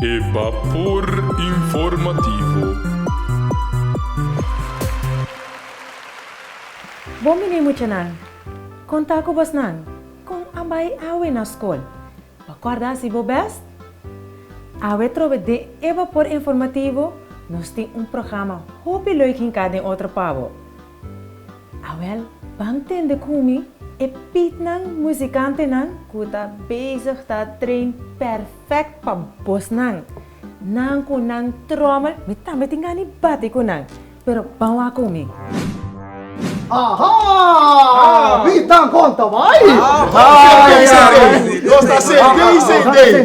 Vapor informativo. Bom menino Chanan, conta com você não, com ambai awe na escola. Acorda se bo best? Awe trove de Vapor informativo, nós tem programa hopi leuk in cada outro pavo. Awel, bang tende kumi, Piet nang muzikante nang, kuta bezig ta train perfect pa bos nang. Nang ko nang trommel, met tingani bati ko nang, pero bawa kumi. Aha! Pitan conta, vai! Gosta sendei!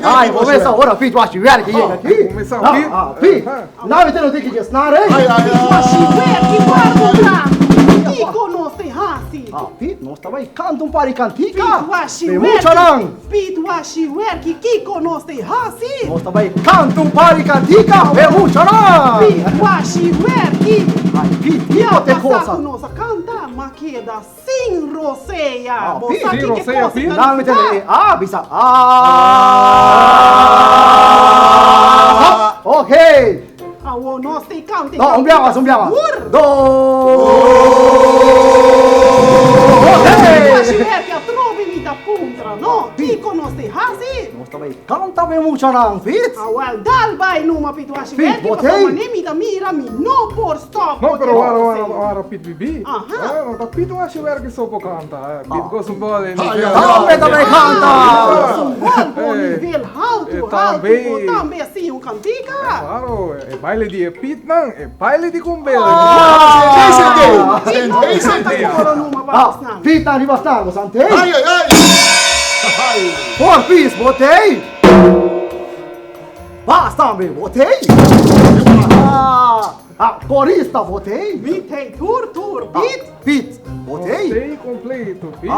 Ai, começa agora, Pete, eu acho que vier aqui. Começa aqui. Pete, não me tem que gestar, hein? Pete, nós estamos aí cantando um pari cantica. Pete, washi kiko nós tem hasi. Nós estamos aí cantando um pari cantica. Vemos, Charan! Pete, washi Ai, Pete, eu tem coisa. Nossa canta, maqueda sim roseia. Pete, roseia, Pete. Não me tem bisa. Ok. Nós tem canta. No, umbiamas. Que a trove me dá puntra, no? Kiko nós tem hasi. Nós estamos aí cantando bem, Charan, Pete. Dal vai numa Pete, washi Pete, que botei. você me dá mira me no por stop. Não, pero agora Pete Bibi. Aha. Não, tá Pete eu acho que só por cantar. Pete gosta bola. Também canta. Nível alto, também assim cantica. Claro, é baile de Pete não, é baile de cumbela. Sendei. Pete, tá arriba, estamos, Santei. Ai. Por pis, botei! Basta, me botei! Corista, botei! Mitei, tur, Pete. Pit, botei! Sei completo, Pete.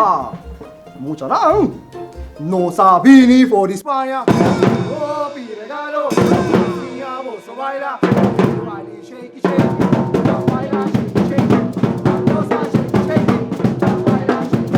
Mucho não! Não sabe nem for de Espanha! Oh, piregalo! Minha moça baila! Baile, shake, baila, shake, dança, shake, baila, shake,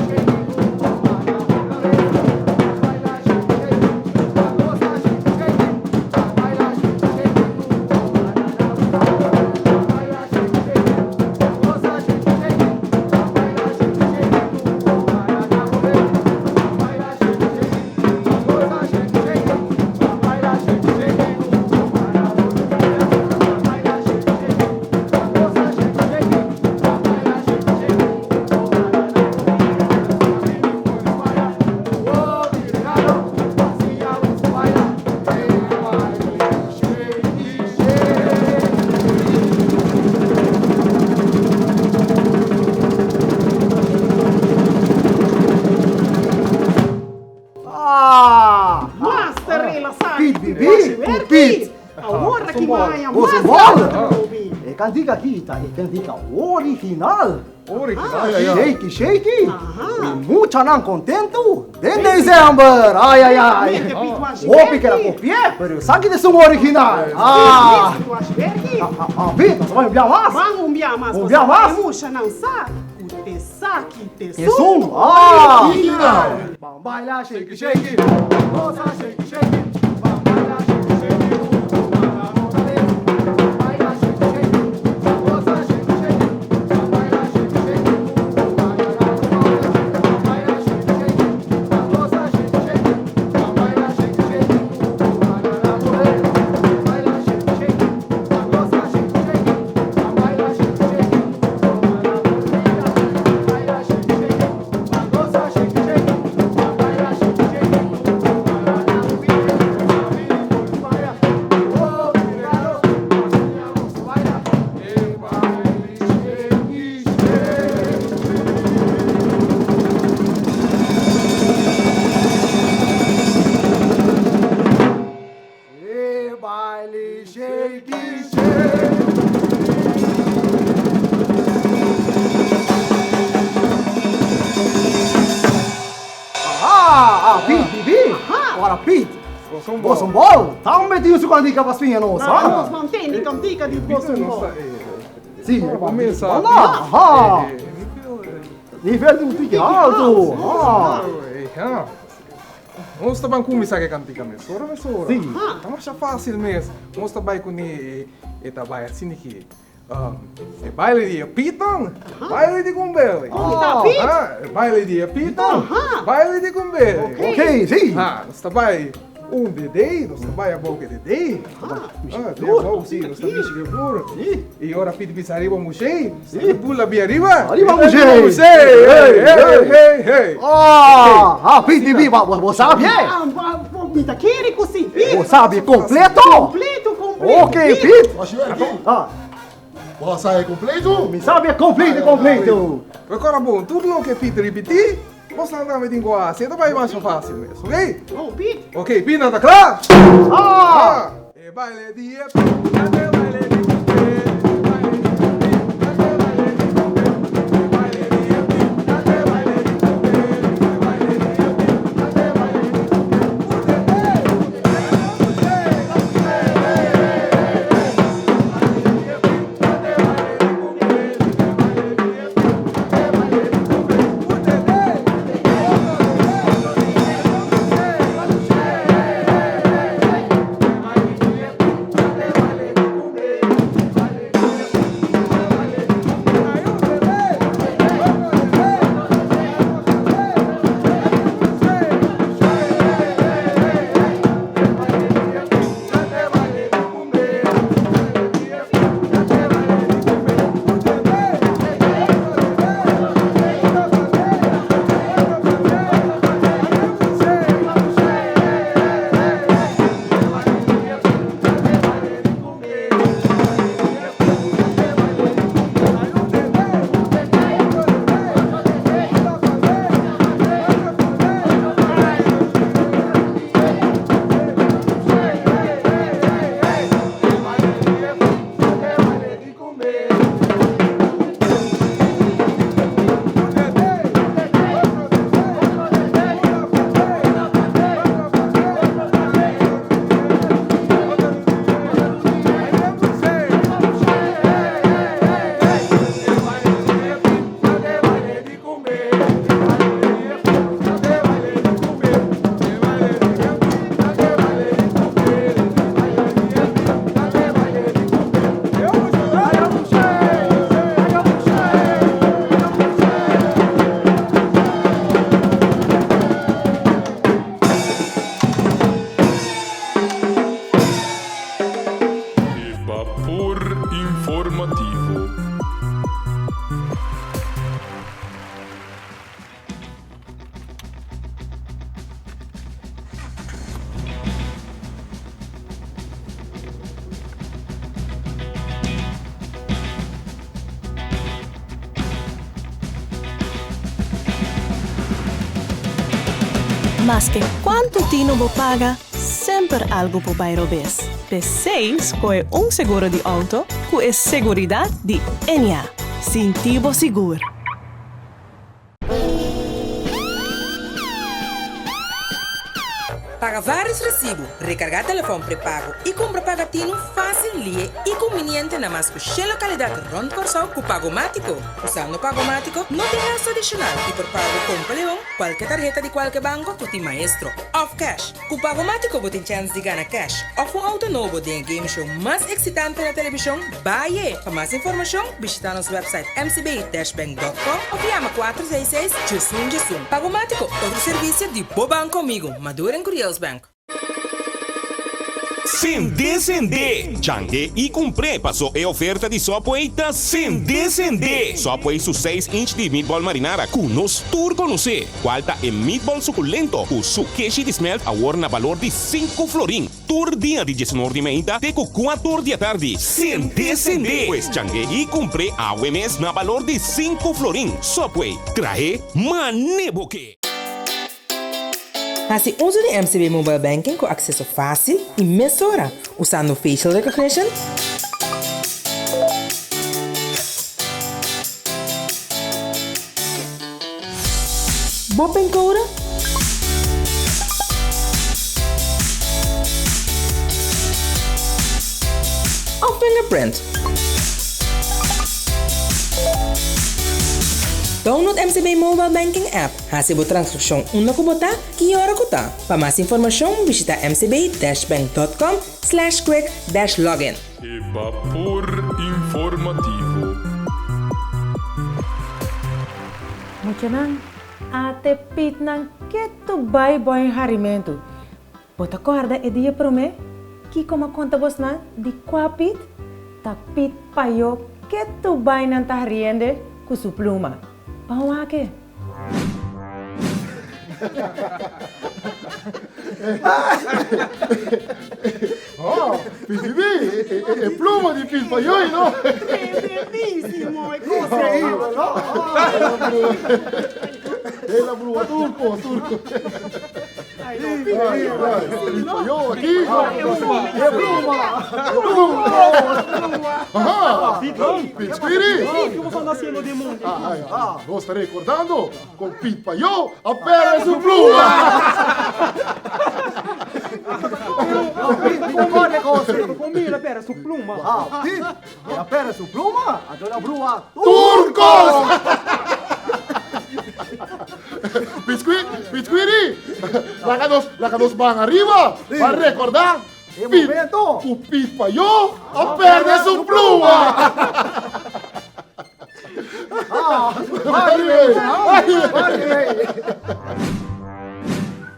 cantica kita, cantica original. Shake. E mucha não contento. De dezembro. Ai. Hope que era copiar, pero sabe de som original. Pete, nós vamos enviar mais? Vamos enviar mais. Enviar mais? Mucha não sabe. Te saque, te É som? original. Vamos bailar, shake. Nossa, shake. Vamos bailar, shake. Agora, Pete, Bossa Ball, também tem uma cantica para espinha nossa. Nós mantém cantica de Bossa Ball. Sim, começa. Vamos lá. Nível de um pique alto. Vamos trabalhar com isso aqui cantica mesmo. Ora, mesmo. Sim. Tá mais fácil mesmo. Vamos trabalhar com ele trabalha assim aqui. Baile de apitão, baile de cumbele. Baile de apitão, baile de cumbele. Ok, sim. Nós trabalha dedê, nós trabalha a boca dedê. Tem a boca sim, nós trabalha de puro. E agora pisa arriba muxei, pula bem arriba. Arriba, muxei. Hey. Pidi, você sabe? Mita, quer così? Você sabe completo? Completo. Ok, Pete. Você é completo? Me sabe completo. Agora bom, tudo o que Peter repetir, você não vai engoar, você não vai mais fácil mesmo, ok? Oh, Pete. Ok, Pina, tá claro? É baile de baile de informativo. Mas que quanto Tino vou paga, sempre algo por bairro vez. P6 é seguro de auto com a seguridade de NA. Sintivo seguro. Paga vários recibos, recargar telefone pré-pago e compra paga Tino fácil, lie e conveniente na mais que localidade rond Corsão com Pagomático. Usando Pagomático, não tem gasto adicional e por pago com Leão, qualquer tarjeta de qualquer banco, tu tem maestro. Off cash. Com Pagomático, você tem chance de ganhar cash. Ou auto novo de game show mais excitante na televisão, baie. Para mais informação, visita nosso website mcb-bank.com ou chama 466-jusum. Pagomático, outro serviço de boa banco comigo, Maduro em Curiels Bank. Sende. Changue e comprei passou a oferta de Subway da Sende. Subway su 6-inch de meatball marinara com nos tour conhecer. Qualta é meatball suculento com su queijo de smelt agora na valor de 5 florin. Tour dia de 19 de meia até com 4 da tarde. Sende. Pues changue e comprei a UMS na valor de 5 florin. Subway, traje maneboque. Assim, uso de MCB Mobile Banking com acesso fácil e mesura, usando facial recognition, Bopen Code ou fingerprint. Download MCB Mobile Banking App. Hasibo transaksyon una kubota, kiyora kuta. Para mais informação, visita mcb-bank.com/quick-login. Evapor informativo. Muchanan, ate pit nang keto bay boy harimento. Bota corda e dia pro me, que como conta vos na di quapit, tapit payo keto bay nan tahriende ku su pluma. Pawake. PDB, è pluma di Pilpaioi, no? Bellissimo, è così. Increíble, ¿no? È la brua turco. Pilpaioi, aquí. ¡Qué pluma! Ajá, Pilspiri. O que você anda haciendo de mundo? Lo estaré recordando con Pilpaioi a perder su pluma. ¿Cómo cose? Combina, pera, su pluma. Ah, Pit, la pera su pluma, a la brua ¡Turcos! Pisquiri, la que nos van arriba, para recordar. ¡Qué momento! Pilpaioi a perder su pluma.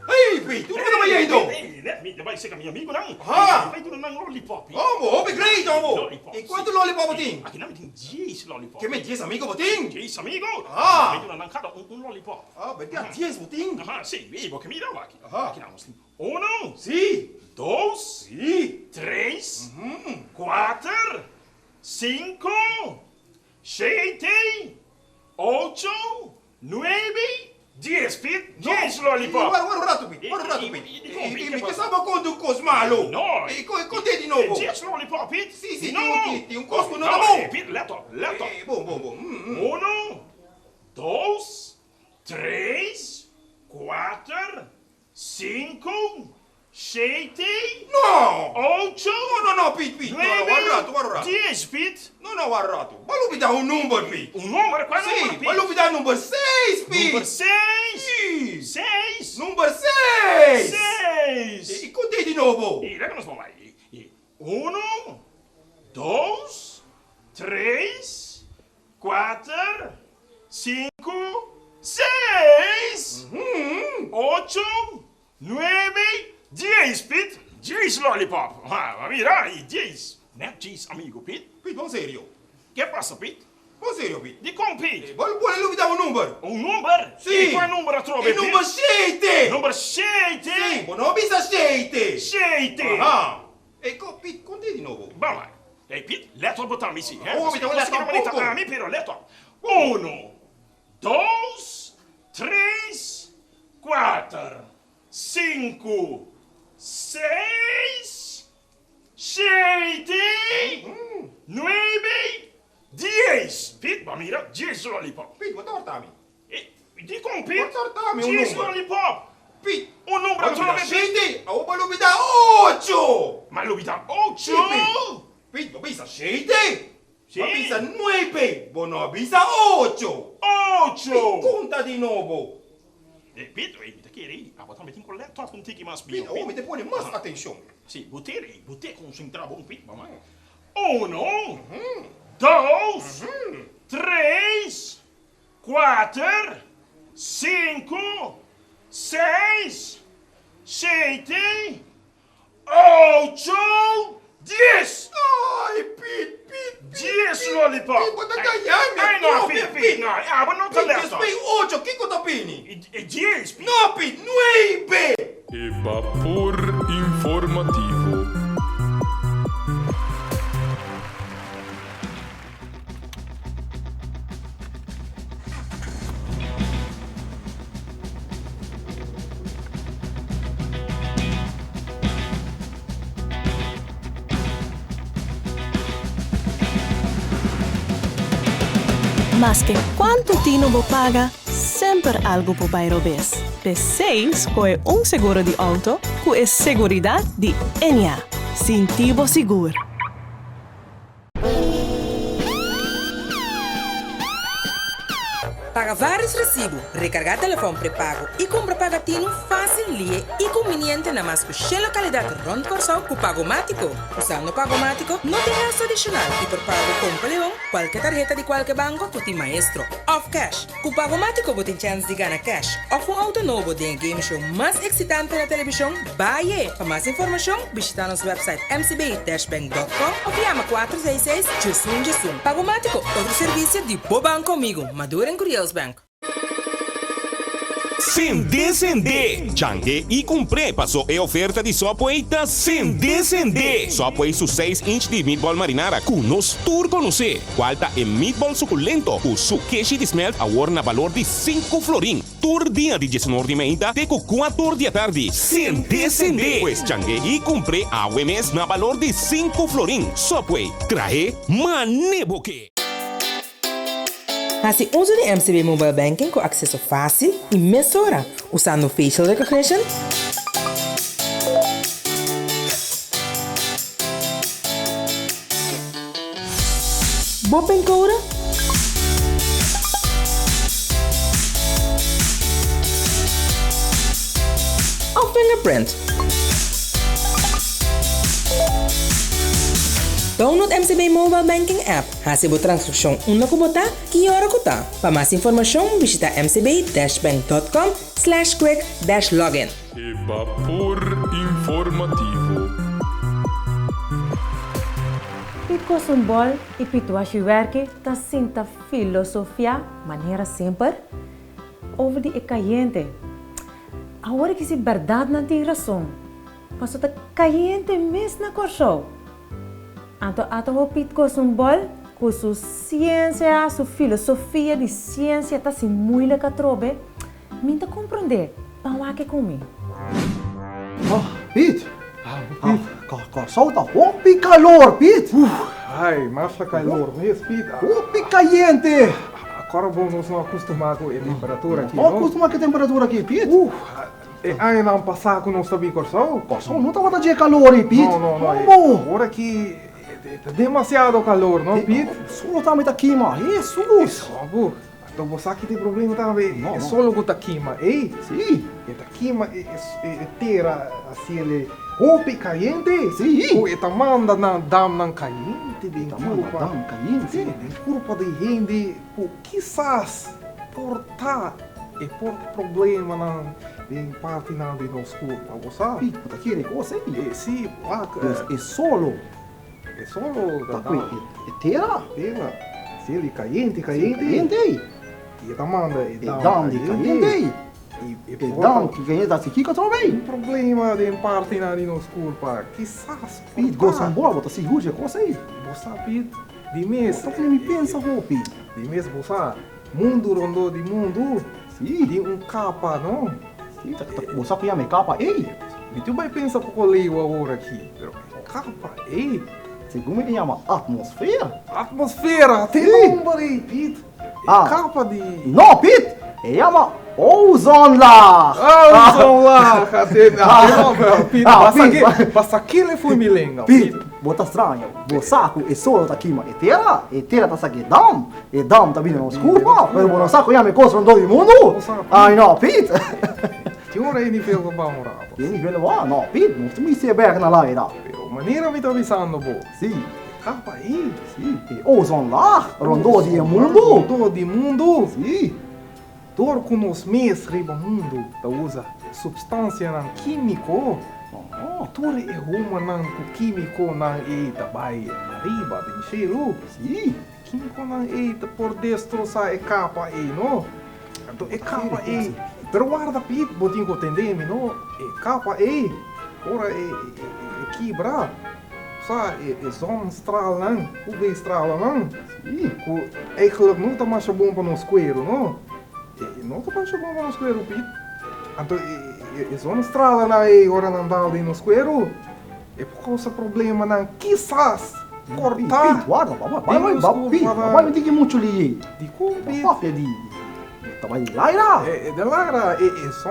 Ehi, Pete, dove vai indo? Vai ser com meu amigo, não? Ah! Vai tudo na lollipop. Amor, obrigado, amor. Lollipop. E quanto lollipop tem? Aqui não tem 10 lollipop. Que me 10 amigo botim? 10 amigo? Ah! Vai tudo na cada lollipop. Ah, vai ter 10 botim? Aham, sim, e vou comida aqui. Aham. Aqui não, sim. 1, Sim. 2, Sim. 3, 4, 5, 7, 8, 9, 10, Pete. 10 lollipop. Guarda un rato, Pete. Guarda un rato, Pete. E che stava con un cosmalo? No. E conte di nuovo. 10 lollipop, Pete. Sì, sì, no. ti un cosmo non No, da buon. Pete, letto. Buon. 1, 2, 3, 4, 5, 7, No! 8, No, Pete. No, guarda. 10, Pete. No, guarda. Ma lui mi dà un numero, Pete. Un numero? Qual Sì, numero, ma Pete? lui mi dà il numero 6, Pete. Numero 6. Sì. 6. Numero 6. 6. E conte di nuovo. E leganos vamos lá. 1, 2, 3, 4, 5, 6, 8, 9, 10, Pete. 10 lollipop. Ah, mira, e 10. Né? 10, amigo, Pete. Pete, buon serio. Que passa, Pete? Buon serio, Pete. Di com, Pete? Vuole lui mi dà un numero. Un numero? Sì. E qual numero trovi, Il numero 7. Numero 7. Sì, ma non bisa 7. 7. Ah. E Pete, conte di nuovo. Vamos lá. Ei, Pete, letto a botar-me sim. Oh, me dá um letto um pouco. Ah, me pero, letto. 1, 2, 3, 4, 5, 6, 7, 9, 10. Pete, ma mira, 10 lollipop. Pete, ma tortami. Di com, Pete? Tortami un 10 numero. lollipop. Pete. Un numero trovi, Pete? 7. Oh, ma lui mi dà 8. Ma lui dà 8. Pete, ma bisa 7. Sì. Ma bisa 9. Ma no, bisa 8. 8. Conta di nuovo. Pete, mi te chiedi, a botar-me tem colletto a contigo mais Pete, bem. oh, mi te pone más atención. Sì, buttare concentrare un po', mamma. 1, 2, 3, 4, 5, 6, 7, 8, 10. Ai, Pete. 10 lollipop. Pete, ma dai, Ai, no, Pete, no. Ah, ma non te Pete, letto. spei 8. Che cosa pini? E 10, Pete. No, Pete, 9. Evapor informativo. Mas que quanto tino bo paga, sempre algo po bairro bes. P6 escolhe seguro de auto com a seguridade de NA. Sintivo seguro. Paga vários recibos, recargar telefone pré-pago e comprar pagatino fácil e conveniente na mais que localidade Ronde Corsão com Pagomático. Usando Pagomático, não tem gasto adicional e por pago com Leão, qualquer tarjeta de qualquer banco, tu tem maestro. Off cash. Com Pagomático, você tem chance de ganhar cash. Ou um auto novo de um game show mais excitante na televisão, baie. Para mais informação, visita nosso website mcb-bank.com ou chama 466-JUSUN. Pagomático, outro serviço de Bo Banco comigo, Maduro em Curiels Bank. Sende. Changue e comprei passou a oferta de Subway da Sende. Subway su 6-inch de meatball marinara com nos tour com você. Qualta é meatball suculento com su queijo de smelt agora na valor de 5 florin. Tour dia de 19 de meia até com 4 da tarde. Sende. Pues changue e comprei a mes na valor de 5 florin. Subway, traje maneboque. Hace uso de MCB Mobile Banking com acesso fácil e mesura, usando facial recognition, Bopen Code ou fingerprint. Download MCB Mobile Banking App. Receba transcrição uma kubota que hora kuta. Para mais informação, visita mcb-bank.com/quick-login. Evapor informativo. Pitko sumbol e pituashi werke ta sinta filosofia maneira simples over de caliente. Agora que se verdade não tem razão. Passou ta caliente mesmo na corso. Ato o pitko sumbol com sua ciência, sua filosofia de ciência tá se muito que trobe. Minta compreender. Para que comigo. Pete. Solta hopi calor, Pete. Ai, mais calor mesmo, Pete. Hopi caliente. Agora vamos nos acostumar com a temperatura aqui, não? Acostumar com a temperatura aqui, Pete. Ai, não passar com nós também, Corsão? Corsão, não estava de calor, hein, Pete? Não. Agora que é demasiado calor, não, Pete? Só tá muito queima, Jesus. Então você aqui tem problema também. É só o que queima, ei? Sim. E queima é terra assim, ele hopi caliente. Sim. O eta manda na dam caliente, de culpa. Dam caliente. De culpa de gente, o quizás portar e por problema na em parte na de nos culpa, você sabe? Pete, tá querendo você? Sim, é solo. É solo. Tá com terra? Terra. Se ele caliente. E da manda, e dam de caliente. E dam que ganha da aqui que eu trovei. Um problema de parte na de nos culpa, quizás. Pete, gosta boa, bota seguro de coisa aí. Você Pete, de mês. Só que me pensa, Pete. De mês, você, mundo rondo de mundo. Sim. De capa, não? Sim, você que me capa, ei. E tu vai pensar pouco leio agora aqui, pero capa, ei. Segundo me chama atmosfera. Atmosfera, tem um ali, Pete. Capa de... Não, Pete! Chama ozone laag. Ozone laag. Pete, passa aquele foi milenga. Pete, bota estranho. Bosaco e solo tá queima. E terra tá aqui dam. E dam tá vindo nos culpa. Pero bueno, saco ya me costo todo el mundo. Ai, não, Pete. Que hora é nível do bom, Rafa? Que nível lá? Não, Pete, mostra me ser berg na laira. Maneira me tá avisando, bo. Sim. Capa aí. Sim. Ozone laag. Rondou de mundo. Rondou de mundo. Sim. Dor com os meses riba mundo, tá usa substância não químico. Tudo é uma não químico não é também riba de cheiro. Sim. Químico não é por destroçar é capa aí, não? Então é capa aí. Pero guarda Pete, botinho que entender, não? É capa aí. Ora é quebra. Sabe, é zon straal não? UV straal não? Sim. Eigenlijk não tá mais bom para nos coelho, não? Não estou mais chegando nos coelhos, Pete. Então, é só uma estrada na agora não dá ali nos coelhos. É por causa do problema, não. Quizás cortar. Pete, guarda, vai me dizer muito ali. De como, Pete? Papo de... Tá de laira. É de laira, é só...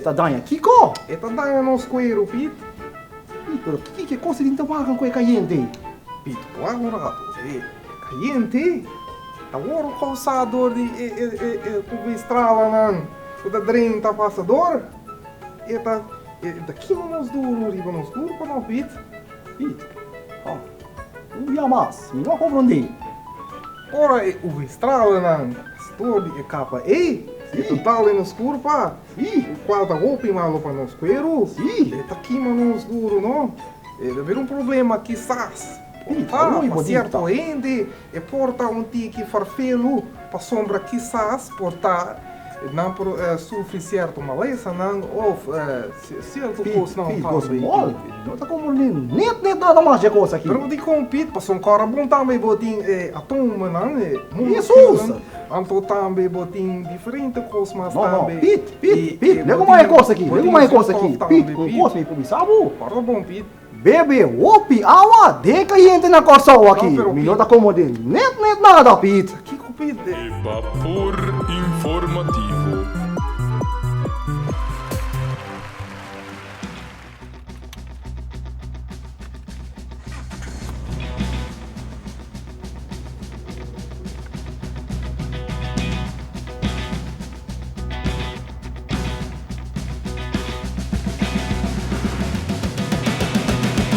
Tá dando aqui, co? É tá dando nos coelhos, Pete. Pero que coisa de tabaco com caliente? Pete, agora, é caliente. Agora o calçador de o estrala não. O da drem tá passador. E tá daqui nos duro, riba nos duro para não pit. Pit. Ah. Não mais. Não compreendi. Ora o estrala não. Pastor de capa e total no escuro pá. O qual tá roupa malo para nos cuero. E tá aqui nos duro não. Deve haver problema quizás. Para certo ende e porta tique farfelo para sombra quizás portar não sofre certo maleza não ou certo coisa não faz bem. Não tá como net nada mais de coisa aqui. Pero de compete para um cara bom também botin atoma não Jesus. Anto também botin diferente coisa mas não também. Pit. Lego mais coisa aqui. Pit, um coisa me sabe? Para bom Pit. Bebe, opi, awa, deca e entra na corça aqui. Melhor tá como de net nada, Pit. Que cupid. Vapor informativo.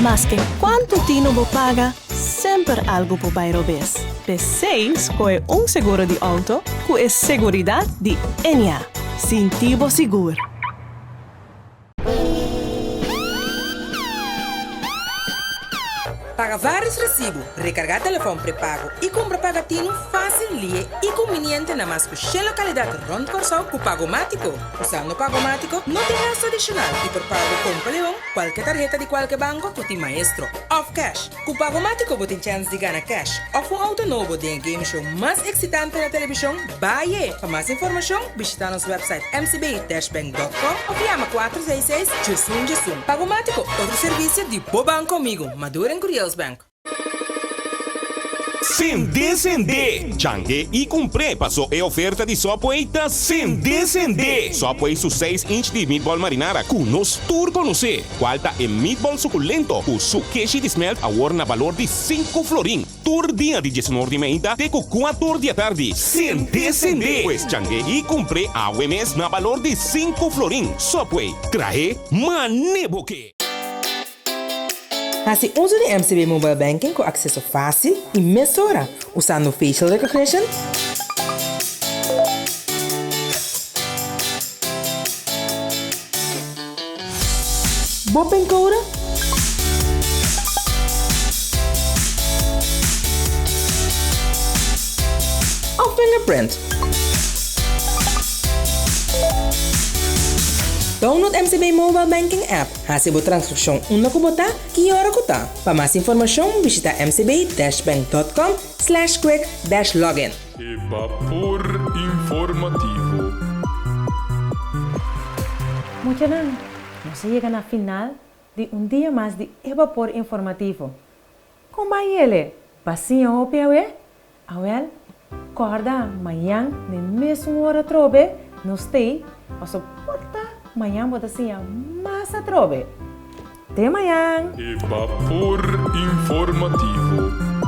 Mas que quanto tino vo paga, sempre algo po bairro bes. P6 é seguro de auto, que é seguridade de NA. Sintivo seguro. Paga vários recibos, recargar telefone pré-pago e compra pagatino fácil e conveniente na mais que localidade Ronde Corsão com Pagomático. Usando Pagomático, não tem gasto adicional e por pago com Leão, qualquer tarjeta de qualquer banco, tu tem maestro. Off cash. Com Pagomático, você tem chance de ganhar cash. Ou um auto novo de um game show mais excitante na televisão, Baie. Para mais informação, visita nosso website mcb-bank.com ou chama 466-JUSUM. Pagomático, outro serviço de Boban comigo, Maduro em Curiel Bank. Sende. Changue e comprei passou a oferta de Sopoeita Sende. Sopoei su 6-inch de meatball marinara com nos tour conhecer. Qualta é meatball suculento. O su queijo de smelt agora na valor de 5 florin. Tour dia de 19 de meia até 4 da tarde. Sende. Pues changue e comprei a UMS na valor de 5 florin. Sopoei. Traje maneboque. Hace uso de MCB Mobile Banking com acesso fácil e mesura, usando facial recognition, Bopen Code ou fingerprint. Download MCB Mobile Banking App. Hasibo transaksyon una kubota, kiyora kuta. Para mais informação, visita mcb-bank.com/quick-login. Vapor informativo. Muchanan, nos llega na final de dia mais de Vapor Informativo. Como vai ele? Passinha o piauê? Awel, corda amanhã, na mesma hora trobe, nos tem, o suporta amanhã bota assim a massa trobe. Até amanhã! Vapor informativo.